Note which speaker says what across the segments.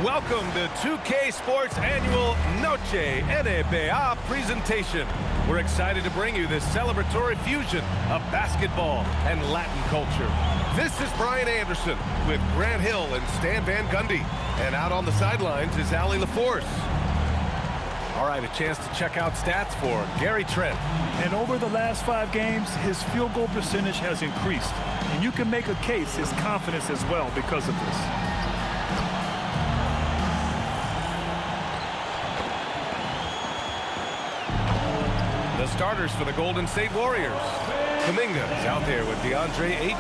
Speaker 1: Welcome to 2K Sports Annual Noche NBA presentation. We're excited to bring you this celebratory fusion of basketball and Latin culture. This is Brian Anderson with Grant Hill and Stan Van Gundy. And out on the sidelines is Allie LaForce. All right, a chance to check out stats for Gary Trent.
Speaker 2: And over the last 5 games, his field goal percentage has increased. And you can make a case his confidence as well because of this.
Speaker 1: The starters for the Golden State Warriors. Kuminga is out there with DeAndre Ayton.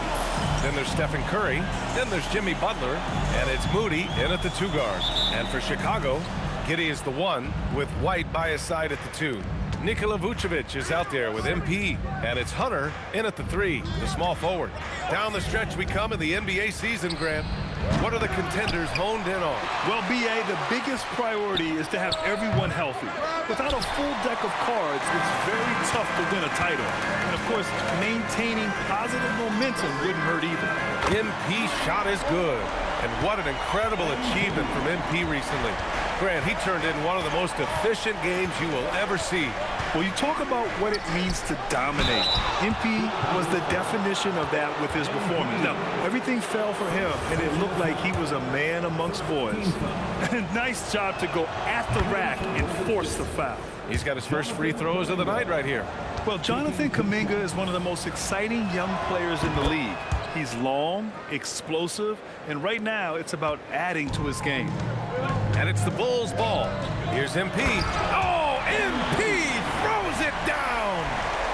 Speaker 1: Then there's Stephen Curry. Then there's Jimmy Butler. And it's Moody in at the 2 guard. And for Chicago, Giddey is the 1 with White by his side at the 2. Nikola Vucevic is out there with MP. And it's Hunter in at the 3, the small forward. Down the stretch we come in the NBA season, Grant. What are the contenders honed in on?
Speaker 2: Well, B.A., the biggest priority is to have everyone healthy. Without a full deck of cards, it's very tough to win a title. And, of course, maintaining positive momentum wouldn't hurt either.
Speaker 1: MP's shot is good. And what an incredible achievement from MP recently. Grant, he turned in one of the most efficient games you will ever see.
Speaker 2: Well, you talk about what it means to dominate. MP was the definition of that with his performance. Now, everything fell for him, and it looked like he was a man amongst boys. Nice job to go at the rack and force the foul.
Speaker 1: He's got his first free throws of the night right here.
Speaker 2: Well, Jonathan Kuminga is one of the most exciting young players in the league. He's long, explosive, and right now it's about adding to his game.
Speaker 1: And it's the Bulls' ball. Here's MP. Oh, MP throws it down.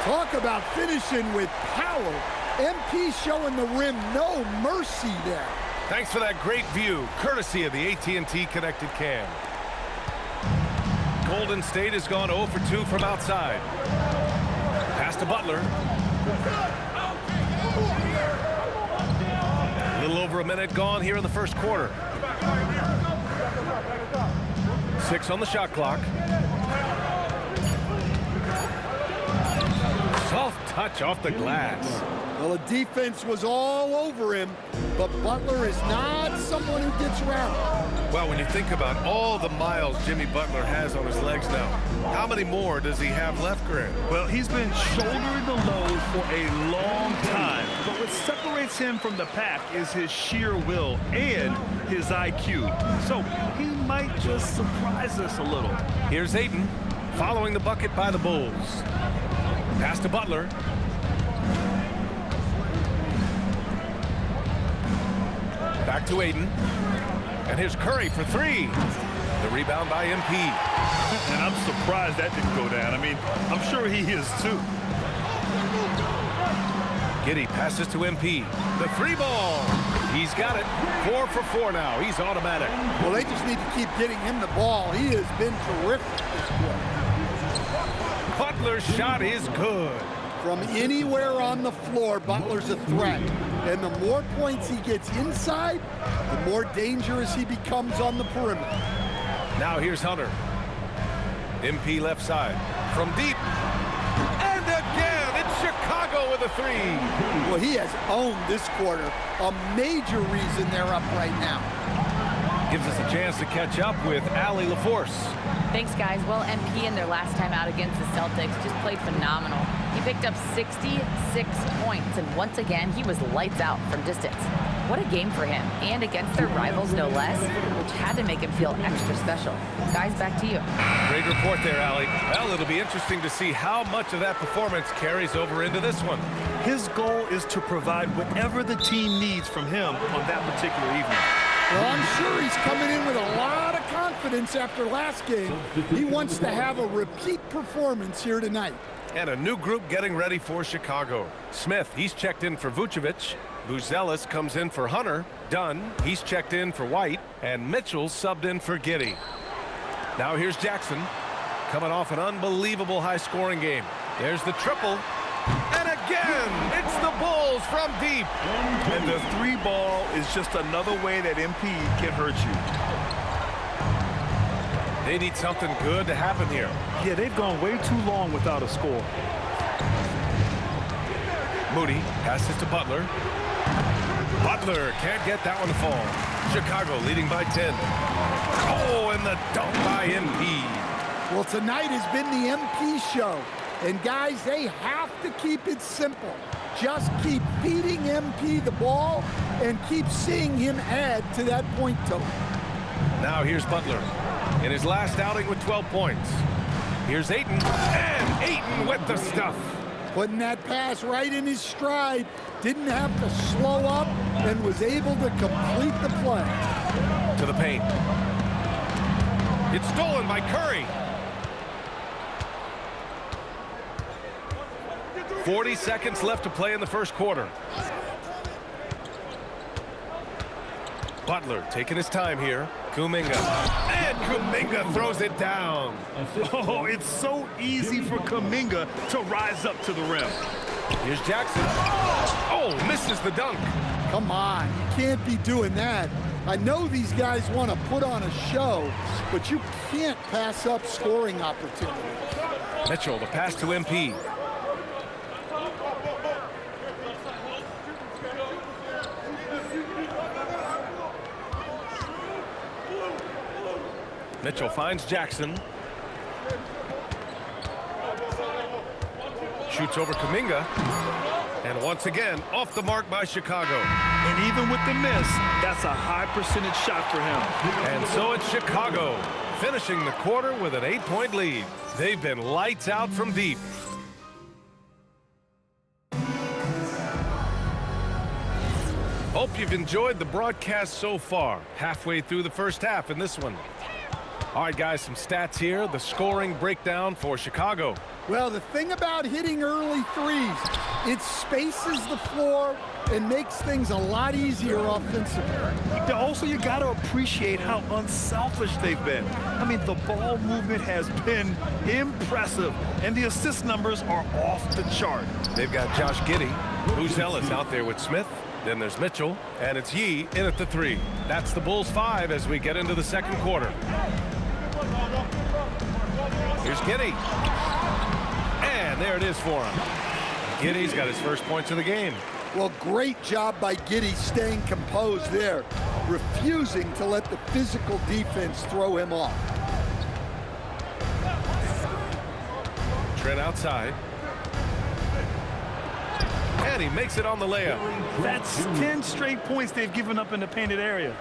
Speaker 3: Talk about finishing with power. MP showing the rim no mercy there.
Speaker 1: Thanks for that great view, courtesy of the AT&T Connected Cam. Golden State has gone 0 for 2 from outside. Pass to Butler. A little over a minute gone here in the first quarter. 6 on the shot clock. Soft touch off the glass.
Speaker 3: Well, the defense was all over him, but Butler is not someone who gets around.
Speaker 1: Well, when you think about all the miles Jimmy Butler has on his legs now, how many more does he have left, Grant?
Speaker 2: Well, he's been shouldering the load for a long time, but what separates him from the pack is his sheer will and his IQ. So he might just surprise us a little.
Speaker 1: Here's Ayton following the bucket by the Bulls. Pass to Butler. Back to Ayton. And here's Curry for 3. The rebound by MP.
Speaker 2: And I'm surprised that didn't go down. I mean, I'm sure he is too.
Speaker 1: Giddey passes to MP. The 3 ball. He's got it. 4 for 4 now. He's automatic.
Speaker 3: Well, they just need to keep getting him the ball. He has been terrific this quarter.
Speaker 1: Butler's shot is good.
Speaker 3: From anywhere on the floor, Butler's a threat. And the more points he gets inside, the more dangerous he becomes on the perimeter.
Speaker 1: Now here's Hunter. MP left side. From deep. And again, it's Chicago with a 3.
Speaker 3: Well, he has owned this quarter. A major reason they're up right now.
Speaker 1: Gives us a chance to catch up with Allie LaForce.
Speaker 4: Thanks, guys. Well, MP in their last time out against the Celtics just played phenomenal. He picked up 66 points, and once again, he was lights out from distance. What a game for him, and against their rivals, no less, which had to make him feel extra special. Guys, back to you.
Speaker 1: Great report there, Allie. Well, it'll be interesting to see how much of that performance carries over into this one.
Speaker 2: His goal is to provide whatever the team needs from him on that particular evening.
Speaker 3: Well, I'm sure he's coming in with a lot of confidence after last game. He wants to have a repeat performance here tonight.
Speaker 1: And a new group getting ready for Chicago. Smith, he's checked in for Vucevic. Buzelis comes in for Hunter. Dunn, he's checked in for White. And Mitchell subbed in for Giddey. Now here's Jackson, coming off an unbelievable high-scoring game. There's the triple. And again, it's the Bulls from deep.
Speaker 2: And the 3 ball is just another way that MP can hurt you.
Speaker 1: They need something good to happen here.
Speaker 2: Yeah, they've gone way too long without a score.
Speaker 1: Moody passes to Butler. Butler can't get that one to fall. Chicago leading by 10. Oh, and the dunk by MP.
Speaker 3: Well, tonight has been the MP show. And guys, they have to keep it simple. Just keep feeding MP the ball and keep seeing him add to that point total.
Speaker 1: Now here's Butler in his last outing with 12 points. Here's Ayton, and Ayton with the stuff.
Speaker 3: Putting that pass right in his stride. Didn't have to slow up and was able to complete the play.
Speaker 1: To the paint. It's stolen by Curry. 40 seconds left to play in the first quarter. Butler taking his time here. Kuminga. And Kuminga throws it down.
Speaker 2: Oh, it's so easy for Kuminga to rise up to the rim.
Speaker 1: Here's Jackson. Oh, misses the dunk.
Speaker 3: Come on, you can't be doing that. I know these guys want to put on a show, but you can't pass up scoring opportunities.
Speaker 1: Mitchell, the pass to MP. Mitchell finds Jackson. Shoots over Kuminga. And once again, off the mark by Chicago.
Speaker 2: And even with the miss, that's a high percentage shot for him.
Speaker 1: And so it's Chicago, finishing the quarter with an 8-point lead. They've been lights out from deep. Hope you've enjoyed the broadcast so far. Halfway through the first half in this one. All right, guys, some stats here. The scoring breakdown for Chicago.
Speaker 3: Well, the thing about hitting early threes, it spaces the floor and makes things a lot easier offensively.
Speaker 2: Also, you got to appreciate how unselfish they've been. I mean, the ball movement has been impressive, and the assist numbers are off the chart.
Speaker 1: They've got Josh Giddey. Who's Ellis out there with Smith? Then there's Mitchell, and it's Yee in at the 3. That's the Bulls 5 as we get into the second quarter. Here's Giddey. And there it is for him. Giddey's got his first points of the game.
Speaker 3: Well, great job by Giddey staying composed there, refusing to let the physical defense throw him off.
Speaker 1: Trent outside. And he makes it on the layup.
Speaker 2: That's 10 straight points they've given up in the painted area.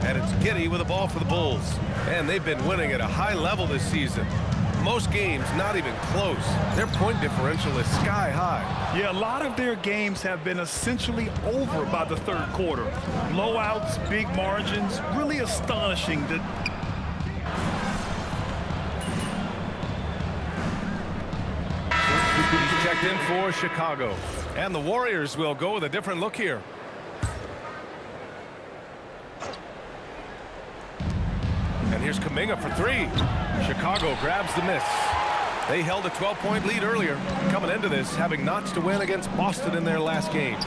Speaker 1: And it's Giddey with the ball for the Bulls. And they've been winning at a high level this season. Most games not even close. Their point differential is sky high.
Speaker 2: Yeah, a lot of their games have been essentially over by the third quarter. Blowouts, big margins, really astonishing.
Speaker 1: He's checked in for Chicago. And the Warriors will go with a different look here. And here's Kuminga for 3. Chicago grabs the miss. They held a 12-point lead earlier, coming into this, having notched a win against Boston in their last game.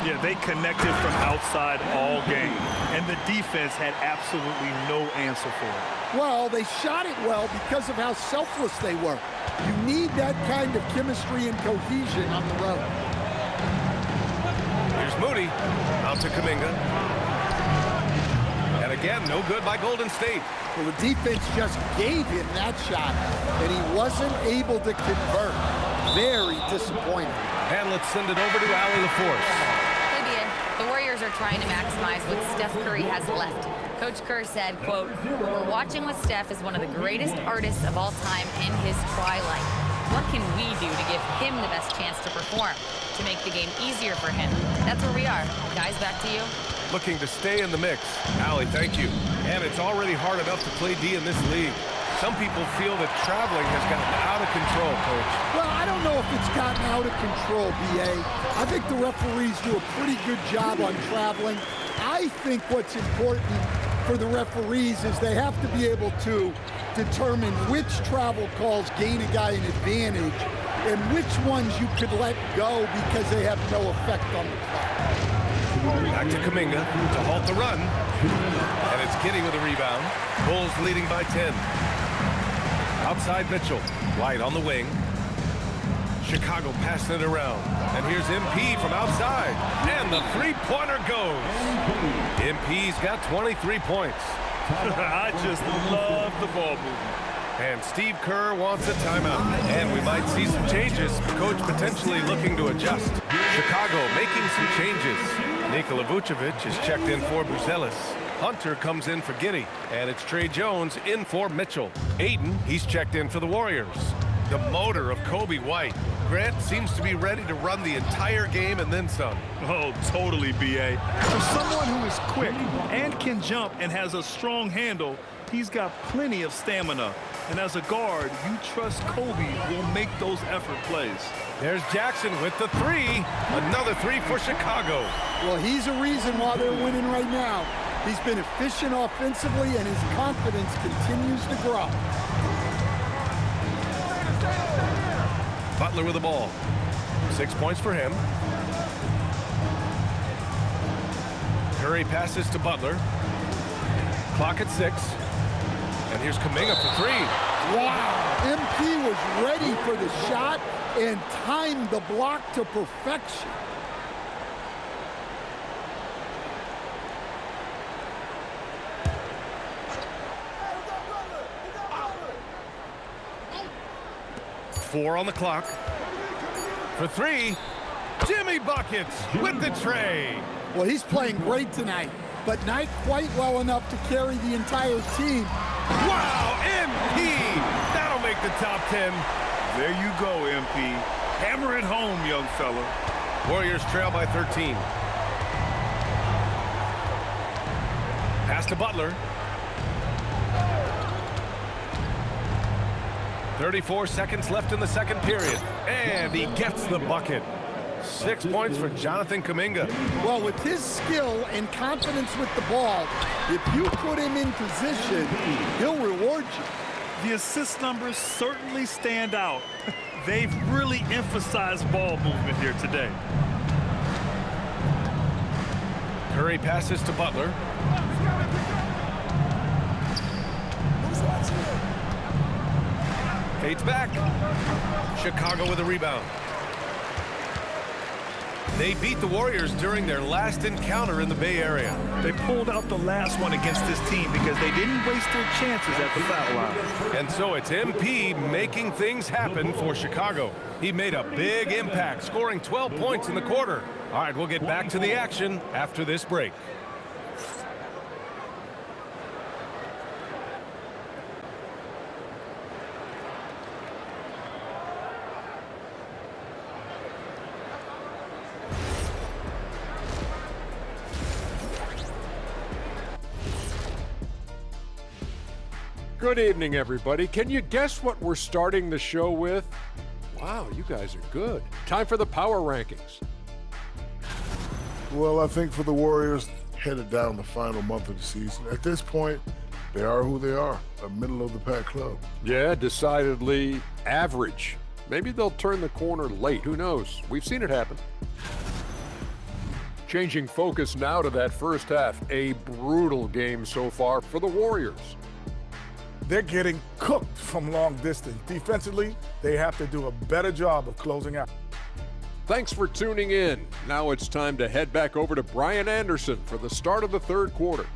Speaker 2: Yeah, they connected from outside all game, and the defense had absolutely no answer for it.
Speaker 3: Well, they shot it well because of how selfless they were. You need that kind of chemistry and cohesion on the road.
Speaker 1: Here's Moody, out to Kuminga. And again, no good by Golden State.
Speaker 3: Well, the defense just gave him that shot, and he wasn't able to convert. Very disappointing.
Speaker 1: And let's send it over to Allie LaForce.
Speaker 4: Libya, the Warriors are trying to maximize what Steph Curry has left. Coach Kerr said, quote, "We're watching with Steph as one of the greatest artists of all time in his twilight. What can we do to give him the best chance to perform, to make the game easier for him?" That's where we are. Guys, back to you.
Speaker 1: Looking to stay in the mix. Allie, thank you. And it's already hard enough to play D in this league. Some people feel that traveling has gotten out of control, Coach.
Speaker 3: Well, I don't know if it's gotten out of control, B.A. I think the referees do a pretty good job on traveling. I think what's important for the referees is they have to be able to determine which travel calls gain a guy an advantage and which ones you could let go because they have no effect on the play.
Speaker 1: Back to Kuminga to halt the run. And it's Giddey with a rebound. Bulls leading by 10. Outside Mitchell. White on the wing. Chicago passing it around. And here's MP from outside. And the three-pointer goes. MP's got 23 points.
Speaker 2: I just love the ball movement.
Speaker 1: And Steve Kerr wants a timeout. And we might see some changes. Coach potentially looking to adjust. Chicago making some changes. Nikola Vucevic is checked in for Buzelis. Hunter comes in for Giddey. And it's Trey Jones in for Mitchell. Ayton, he's checked in for the Warriors. The motor of Kobe White. Grant seems to be ready to run the entire game and then some.
Speaker 2: Oh, totally, B.A. For someone who is quick and can jump and has a strong handle, he's got plenty of stamina. And as a guard, you trust Kobe will make those effort plays.
Speaker 1: There's Jackson with the three. Another three for Chicago.
Speaker 3: Well, he's a reason why they're winning right now. He's been efficient offensively, and his confidence continues to grow.
Speaker 1: Butler with the ball. 6 points for him. Curry passes to Butler. Clock at 6. And here's Kuminga for three.
Speaker 3: Wow, MP was ready for the shot and timed the block to perfection.
Speaker 1: Four on the clock. For three, Jimmy Buckets with the tray.
Speaker 3: Well, he's playing great tonight, but not quite well enough to carry the entire team.
Speaker 1: Wow, MP! That'll make the top 10.
Speaker 2: There you go, MP. Hammer it home, young fella.
Speaker 1: Warriors trail by 13. Pass to Butler. 34 seconds left in the second period. And he gets the bucket. 6 points for Jonathan Kuminga.
Speaker 3: Well, with his skill and confidence with the ball, if you put him in position, he'll reward you.
Speaker 2: The assist numbers certainly stand out. They've really emphasized ball movement here today.
Speaker 1: Curry passes to Butler. Fades back. Chicago with a rebound. They beat the Warriors during their last encounter in the Bay Area.
Speaker 2: They pulled out the last one against this team because they didn't waste their chances at the foul line.
Speaker 1: And so it's MP making things happen for Chicago. He made a big impact, scoring 12 points in the quarter. All right, we'll get back to the action after this break.
Speaker 5: Good evening, everybody. Can you guess what we're starting the show with? Wow, you guys are good. Time for the power rankings.
Speaker 6: Well, I think for the Warriors, headed down the final month of the season, at this point, they are who they are, a middle-of-the-pack club.
Speaker 5: Yeah, decidedly average. Maybe they'll turn the corner late. Who knows? We've seen it happen. Changing focus now to that first half. A brutal game so far for the Warriors.
Speaker 7: They're getting cooked from long distance. Defensively, they have to do a better job of closing out.
Speaker 5: Thanks for tuning in. Now it's time to head back over to Brian Anderson for the start of the third quarter.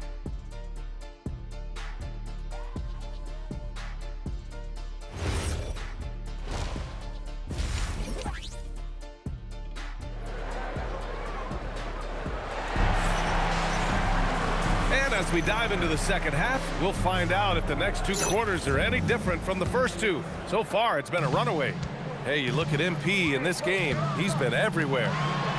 Speaker 1: As we dive into the second half, we'll find out if the next two quarters are any different from the first two. So far, it's been a runaway. Hey, you look at MP in this game, he's been everywhere.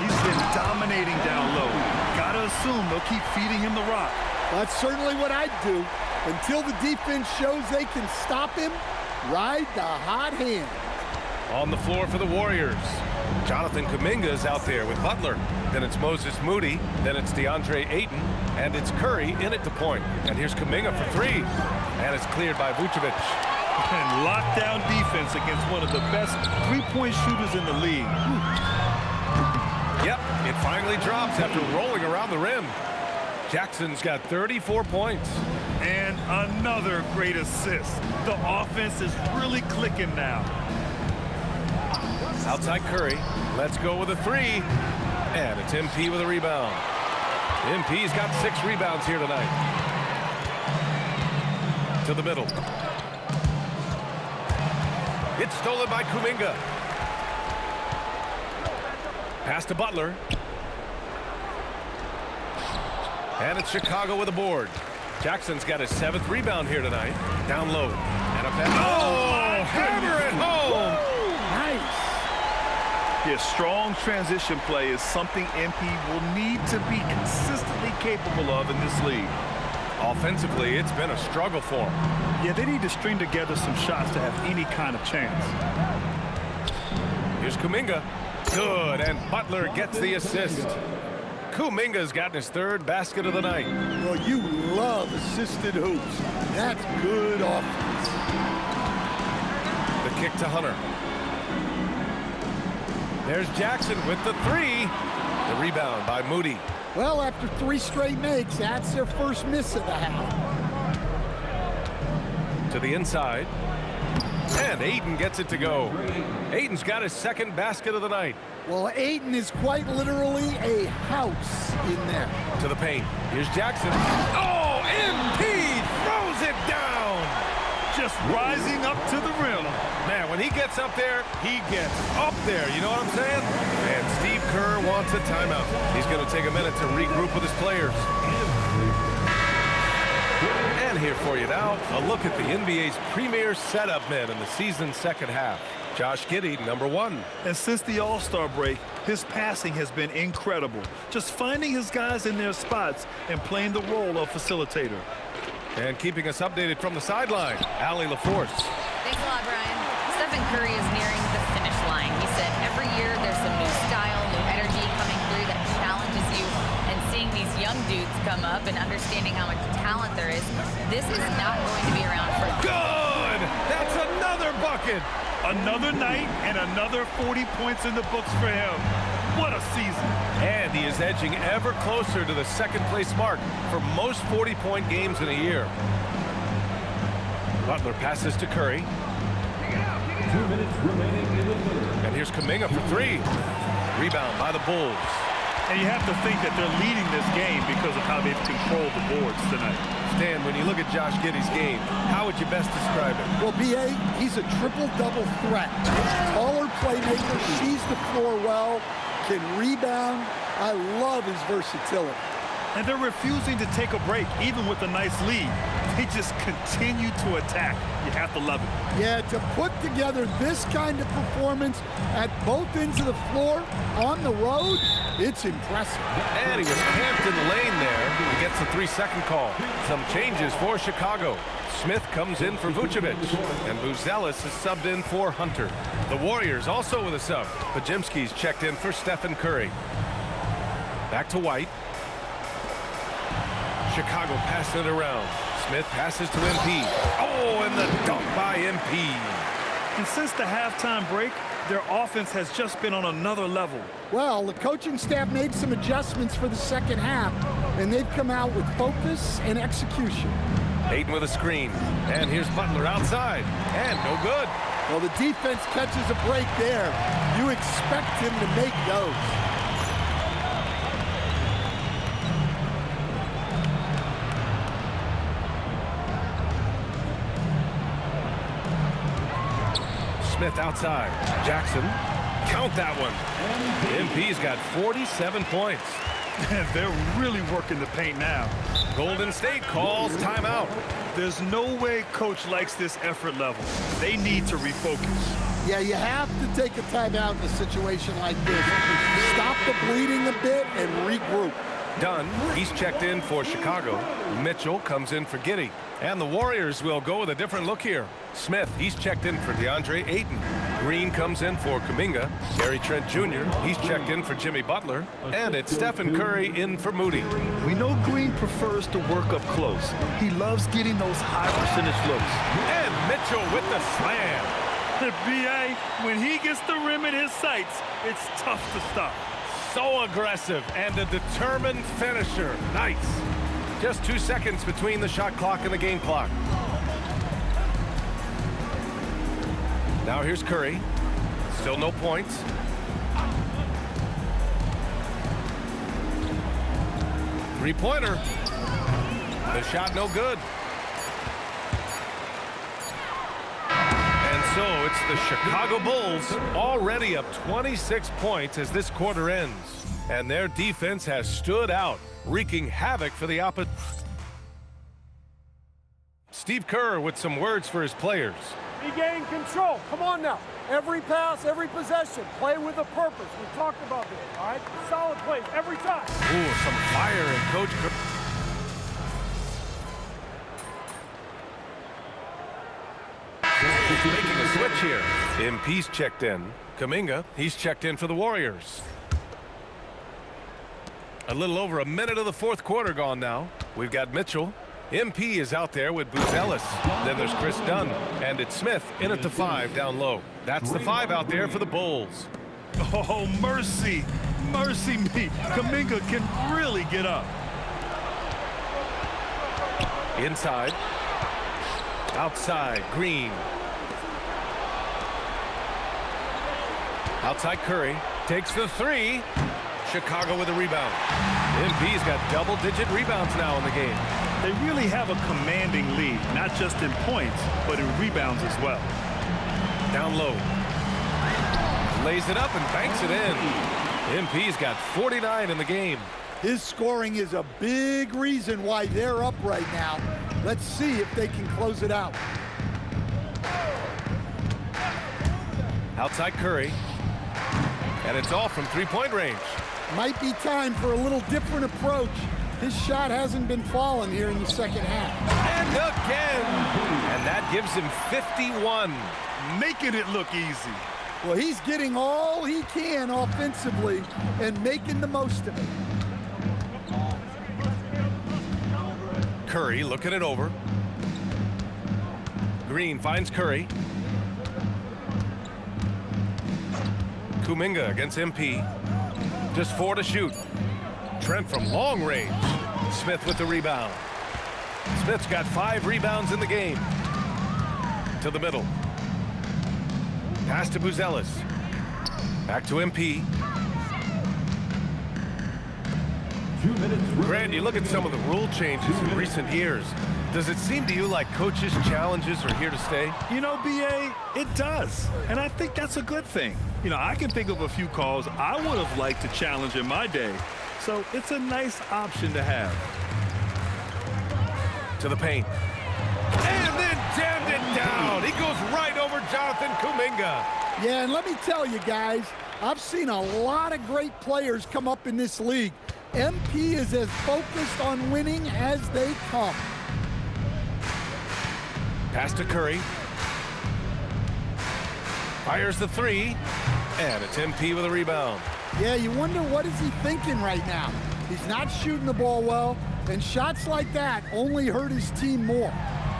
Speaker 2: He's been dominating down low. Gotta assume they'll keep feeding him the rock.
Speaker 3: That's certainly what I'd do. Until the defense shows they can stop him, ride the hot hand.
Speaker 1: On the floor for the Warriors, Jonathan Kuminga is out there with Butler. Then it's Moses Moody. Then it's DeAndre Ayton. And it's Curry in at the point. And here's Kuminga for three. And it's cleared by Vucevic.
Speaker 2: And lockdown defense against one of the best three-point shooters in the league.
Speaker 1: Yep, it finally drops after rolling around the rim. Jackson's got 34 points.
Speaker 2: And another great assist. The offense is really clicking now.
Speaker 1: Outside Curry. Let's go with a three. And it's MP with a rebound. MP's got 6 rebounds here tonight. To the middle. It's stolen by Kuminga. Pass to Butler. And it's Chicago with a board. Jackson's got his 7th rebound here tonight. Down low. And a pass. Oh, hammer it home.
Speaker 3: Nice.
Speaker 2: Yeah, strong transition play is something MP will need to be consistently capable of in this league.
Speaker 1: Offensively, it's been a struggle for him.
Speaker 2: Yeah, they need to string together some shots to have any kind of chance.
Speaker 1: Here's Kuminga. Good, and Butler gets the assist. Kuminga's gotten his 3rd basket of the night.
Speaker 3: Well, you love assisted hoops. That's good offense.
Speaker 1: The kick to Hunter. There's Jackson with the 3. The rebound by Moody.
Speaker 3: Well, after 3 straight makes, that's their first miss of the half.
Speaker 1: To the inside. And Ayton gets it to go. Ayton's got his 2nd basket of the night.
Speaker 3: Well, Ayton is quite literally a house in there.
Speaker 1: To the paint. Here's Jackson. Oh, MP throws it down.
Speaker 2: Just rising up to the rim.
Speaker 1: Man, when he gets up there, he gets up there. You know what I'm saying? And Steve Kerr wants a timeout. He's going to take a minute to regroup with his players. And here for you now, a look at the NBA's premier setup men in the season's 2nd half. Josh Giddey, number 1.
Speaker 2: And since the All-Star break, his passing has been incredible. Just finding his guys in their spots and playing the role of facilitator.
Speaker 1: And keeping us updated from the sideline, Allie LaForce.
Speaker 4: Thanks a lot, Brian. Stephen Curry is nearing the finish line. He said every year there's some new style, new energy coming through that challenges you. And seeing these young dudes come up and understanding how much talent there is, this is not going to be around for
Speaker 1: Good! That's another bucket!
Speaker 2: Another night and another 40 points in the books for him. What a season.
Speaker 1: And he is edging ever closer to the 2nd-place mark for most 40-point games in a year. Butler passes to Curry.
Speaker 8: 2 minutes remaining in the 3rd.
Speaker 1: And here's Kuminga for 3. Rebound by the Bulls.
Speaker 2: And you have to think that they're leading this game because of how they've controlled the boards tonight.
Speaker 1: Stan, when you look at Josh Giddey's game, how would you best describe it?
Speaker 3: Well, B.A., he's a triple-double threat. Taller playmaker, sees the floor well, can rebound. I love his versatility.
Speaker 2: And they're refusing to take a break, even with a nice lead. They just continue to attack. You have to love it.
Speaker 3: Yeah, to put together this kind of performance at both ends of the floor on the road, it's impressive.
Speaker 1: And he was camped in the lane there. He gets a 3-second call. Some changes for Chicago. Smith comes in for Vucevic, and Buzelis is subbed in for Hunter. The Warriors also with a sub. Pajimski's checked in for Stephen Curry. Back to White. Chicago passing it around. Smith passes to MP. Oh, and the dunk by MP.
Speaker 2: And since the halftime break, their offense has just been on another level.
Speaker 3: Well, the coaching staff made some adjustments for the 2nd half, and they've come out with focus and execution.
Speaker 1: Ayton with a screen. And here's Butler outside. And no good.
Speaker 3: Well, the defense catches a break there. You expect him to make those.
Speaker 1: Smith outside. Jackson. Count that one. MP's got 47 points.
Speaker 2: And they're really working the paint now.
Speaker 1: Golden State calls timeout.
Speaker 2: There's no way coach likes this effort level. They need to refocus.
Speaker 3: Yeah, you have to take a timeout in a situation like this. Stop the bleeding a bit and regroup.
Speaker 1: Dunn, he's checked in for Chicago. Mitchell comes in for Giddey. And the Warriors will go with a different look here. Smith, he's checked in for DeAndre Ayton. Green comes in for Kuminga. Gary Trent Jr., he's checked in for Jimmy Butler. And it's Stephen Curry in for Moody.
Speaker 2: We know Green prefers to work up close. He loves getting those high percentage looks.
Speaker 1: And Mitchell with the slam.
Speaker 2: B.A., when he gets the rim in his sights, it's tough to stop.
Speaker 1: So aggressive and a determined finisher. Nice. Just 2 seconds between the shot clock and the game clock. Now here's Curry. Still no points. Three-pointer. The shot no good. And so it's the Chicago Bulls already up 26 points as this quarter ends. And their defense has stood out, wreaking havoc for the opposite. Steve Kerr with some words for his players.
Speaker 9: Regain control. Come on now. Every pass, every possession. Play with a purpose. We talked about this, all right? Solid plays every time.
Speaker 1: Ooh, some fire in Coach Kerr. Making a switch here. MP's checked in. Kuminga, he's checked in for the Warriors. A little over a minute of the fourth quarter gone now. We've got Mitchell. MP is out there with Buzelis. Then there's Chris Dunn. And it's Smith in at the 5 down low. That's the 5 out there for the Bulls.
Speaker 2: Oh, mercy. Mercy me. Kuminga can really get up.
Speaker 1: Inside. Outside, Green. Outside Curry. Takes the 3. Chicago with a rebound. MP's got double-digit rebounds now in the game.
Speaker 2: They really have a commanding lead, not just in points, but in rebounds as well.
Speaker 1: Down low. Lays it up and banks it in. MP's got 49 in the game.
Speaker 3: His scoring is a big reason why they're up right now. Let's see if they can close it out.
Speaker 1: Outside Curry. And it's off from three-point range.
Speaker 3: Might be time for a little different approach. His shot hasn't been falling here in the second half.
Speaker 1: And again! And that gives him 51.
Speaker 2: Making it look easy.
Speaker 3: Well, he's getting all he can offensively and making the most of it.
Speaker 1: Curry looking it over. Green finds Curry. Kuminga against MP. Just 4 to shoot. Trent from long range. Smith with the rebound. Smith's got 5 rebounds in the game. To the middle. Pass to Buzelis. Back to MP.
Speaker 8: 2 minutes.
Speaker 1: Grant, you look at some of the rule changes in recent years. Does it seem to you like coaches' challenges are here to stay?
Speaker 2: You know, B.A., it does. And I think that's a good thing. You know, I can think of a few calls I would have liked to challenge in my day. So it's a nice option to have.
Speaker 1: To the paint. And then jammed it down. He goes right over Jonathan Kuminga.
Speaker 3: Yeah, and let me tell you guys, I've seen a lot of great players come up in this league. MP is as focused on winning as they come.
Speaker 1: Pass to Curry. Fires the 3. And it's MP with a rebound.
Speaker 3: Yeah, you wonder what is he thinking right now. He's not shooting the ball well, and shots like that only hurt his team more.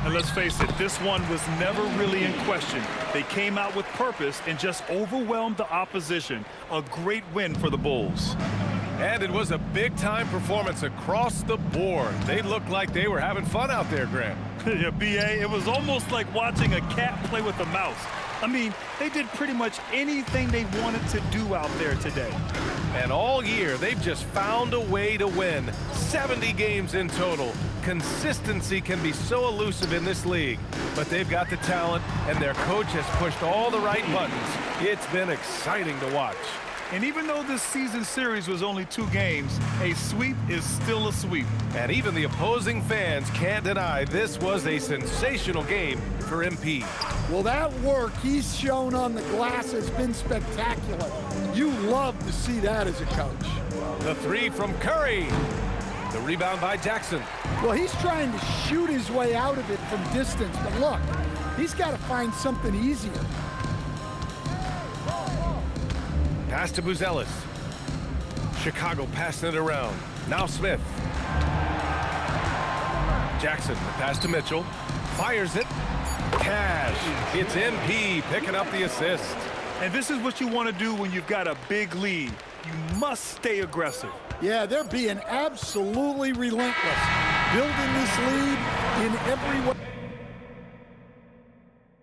Speaker 2: And let's face it, this one was never really in question. They came out with purpose and just overwhelmed the opposition. A great win for the Bulls.
Speaker 1: And it was a big-time performance across the board. They looked like they were having fun out there, Graham.
Speaker 2: Yeah, B.A., it was almost like watching a cat play with a mouse. I mean, they did pretty much anything they wanted to do out there today.
Speaker 1: And all year, they've just found a way to win. 70 games in total. Consistency can be so elusive in this league, but they've got the talent, and their coach has pushed all the right buttons. It's been exciting to watch.
Speaker 2: And even though this season series was only 2 games, a sweep is still a sweep.
Speaker 1: And even the opposing fans can't deny this was a sensational game for MP.
Speaker 3: Well, that work he's shown on the glass has been spectacular. You love to see that as a coach.
Speaker 1: The 3 from Curry. The rebound by Jackson.
Speaker 3: Well, he's trying to shoot his way out of it from distance, but look, he's got to find something easier.
Speaker 1: Pass to Buzelis. Chicago passing it around. Now Smith. Jackson, the pass to Mitchell. Fires it. Cash. It's MP picking up the assist.
Speaker 2: And this is what you want to do when you've got a big lead. You must stay aggressive.
Speaker 3: Yeah, they're being absolutely relentless, building this lead in every way.